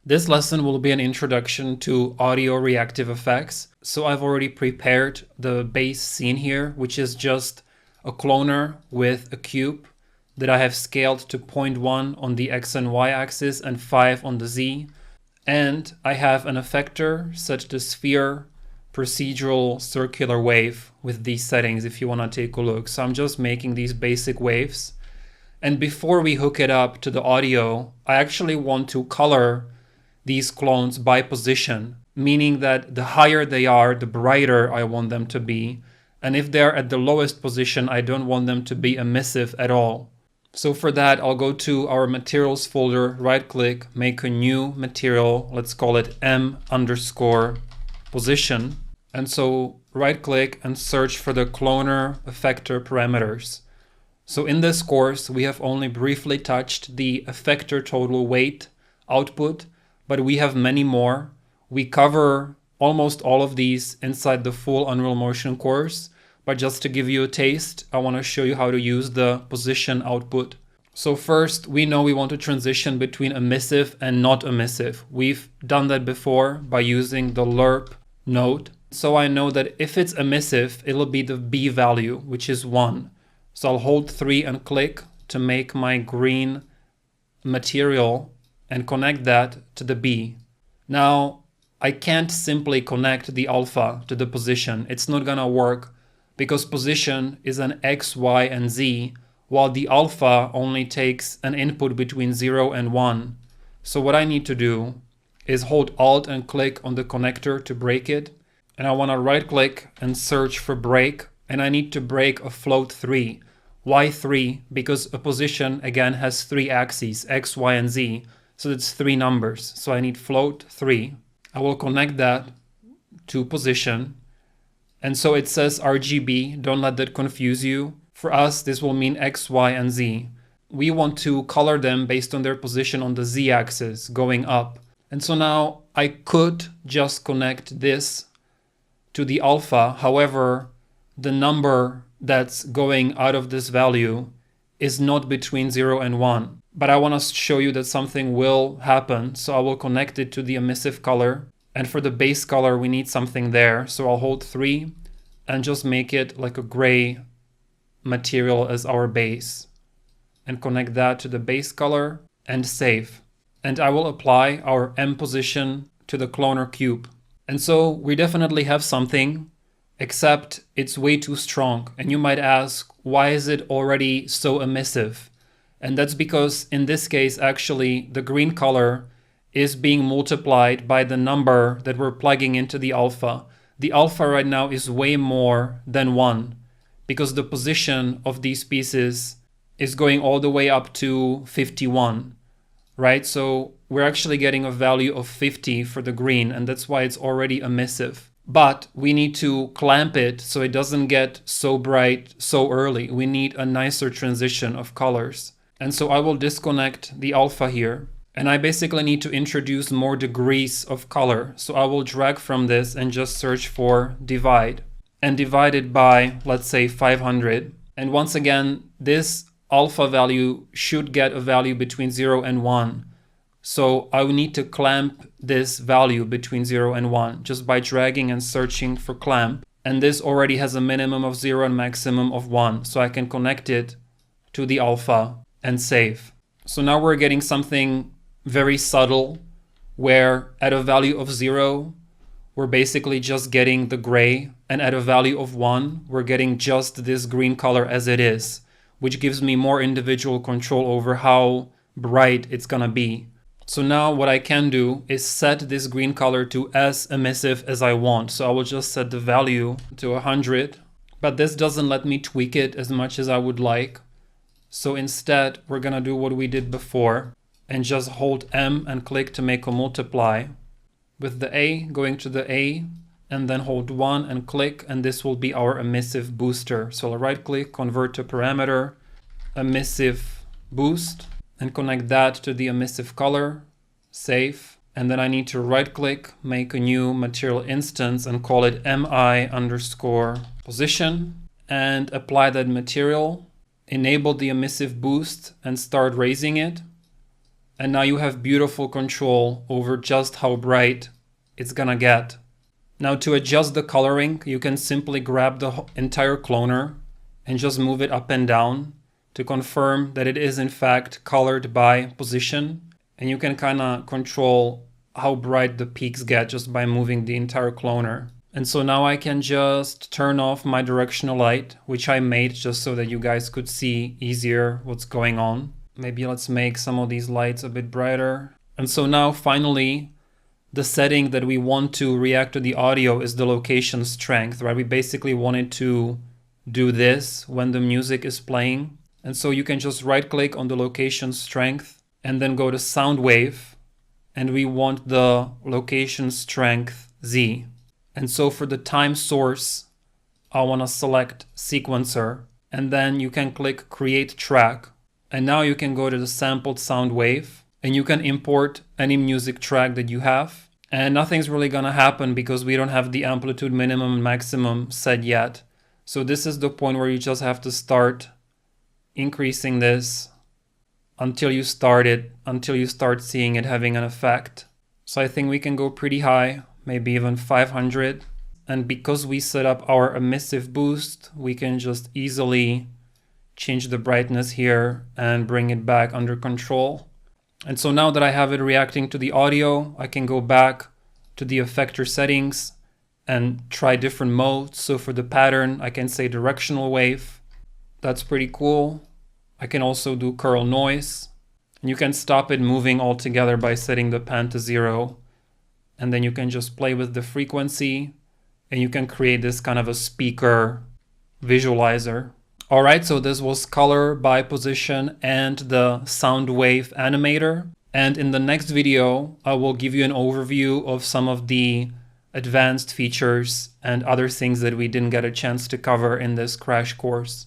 This lesson will be an introduction to audio-reactive effects. So I've already prepared the base scene here, which is just a cloner with a cube that I have scaled to 0.1 on the X and Y axis and 5 on the Z. And I have an effector set to sphere procedural circular wave with these settings if you want to take a look. So I'm just making these basic waves. And before we hook it up to the audio, I actually want to color these clones by position, meaning that the higher they are, the brighter I want them to be. And if they're at the lowest position, I don't want them to be emissive at all. So for that, I'll go to our materials folder, right click, make a new material. Let's call it M_position. And so right click and search for the cloner effector parameters. So in this course, we have only briefly touched the effector total weight output, but we have many more. We cover almost all of these inside the full Unreal Motion course, but just to give you a taste, I want to show you how to use the position output. So first, we know we want to transition between emissive and not emissive. We've done that before by using the lerp node. So I know that if it's emissive, it'll be the B value, which is 1. So I'll hold 3 and click to make my green material and connect that to the B. Now, I can't simply connect the alpha to the position. It's not gonna work because position is an X, Y, and Z, while the alpha only takes an input between 0 and 1. So what I need to do is hold Alt and click on the connector to break it. And I wanna right click and search for break. And I need to break a float 3. Why 3? Because a position, again, has 3 axes, X, Y, and Z. So it's 3 numbers. So I need float 3. I will connect that to position. And so it says RGB. Don't let that confuse you. For us, this will mean X, Y, and Z. We want to color them based on their position on the Z axis, going up. And so now I could just connect this to the alpha. However, the number that's going out of this value is not between 0 and 1. But I want to show you that something will happen. So I will connect it to the emissive color. And for the base color, we need something there. So I'll hold 3 and just make it like a gray material as our base. And connect that to the base color and save. And I will apply our M position to the cloner cube. And so we definitely have something, except it's way too strong. And you might ask, why is it already so emissive? And that's because in this case, actually, the green color is being multiplied by the number that we're plugging into the alpha. The alpha right now is way more than 1 because the position of these pieces is going all the way up to 51, right? So we're actually getting a value of 50 for the green, and that's why it's already emissive. But we need to clamp it so it doesn't get so bright so early. We need a nicer transition of colors. And so I will disconnect the alpha here. And I basically need to introduce more degrees of color. So I will drag from this and just search for divide. And divide it by, let's say, 500. And once again, this alpha value should get a value between 0 and 1. So I will need to clamp this value between 0 and 1 just by dragging and searching for clamp. And this already has a minimum of 0 and maximum of 1. So I can connect it to the alpha and save. So now we're getting something very subtle where at a value of 0, we're basically just getting the gray. And at a value of 1, we're getting just this green color as it is, which gives me more individual control over how bright it's gonna be. So now what I can do is set this green color to as emissive as I want. So I will just set the value to 100, but this doesn't let me tweak it as much as I would like. So instead, we're gonna do what we did before and just hold M and click to make a multiply. With the A, going to the A, and then hold 1 and click, and this will be our emissive booster. So I'll right click, convert to parameter, emissive boost, and connect that to the emissive color, save. And then I need to right click, make a new material instance and call it mi_position and apply that material, enable the emissive boost and start raising it. And now you have beautiful control over just how bright it's gonna get. Now to adjust the coloring, you can simply grab the entire cloner and just move it up and down to confirm that it is in fact colored by position. And you can kind of control how bright the peaks get just by moving the entire cloner. And so now I can just turn off my directional light, which I made just so that you guys could see easier what's going on. Maybe let's make some of these lights a bit brighter. And so now finally, the setting that we want to react to the audio is the location strength, right? We basically wanted to do this when the music is playing. And so you can just right click on the location strength and then go to sound wave. And we want the location strength Z. And so for the time source, I want to select sequencer. And then you can click create track. And now you can go to the sampled sound wave and you can import any music track that you have. And nothing's really gonna happen because we don't have the amplitude minimum and maximum set yet. So this is the point where you just have to start increasing this until you start seeing it having an effect. So I think we can go pretty high, maybe even 500. And because we set up our emissive boost, we can just easily change the brightness here and bring it back under control. And so now that I have it reacting to the audio, I can go back to the effector settings and try different modes. So for the pattern, I can say directional wave. That's pretty cool. I can also do curl noise. And you can stop it moving altogether by setting the pan to 0. And then you can just play with the frequency and you can create this kind of a speaker visualizer. All right, so this was color by position and the sound wave animator. And in the next video, I will give you an overview of some of the advanced features and other things that we didn't get a chance to cover in this crash course.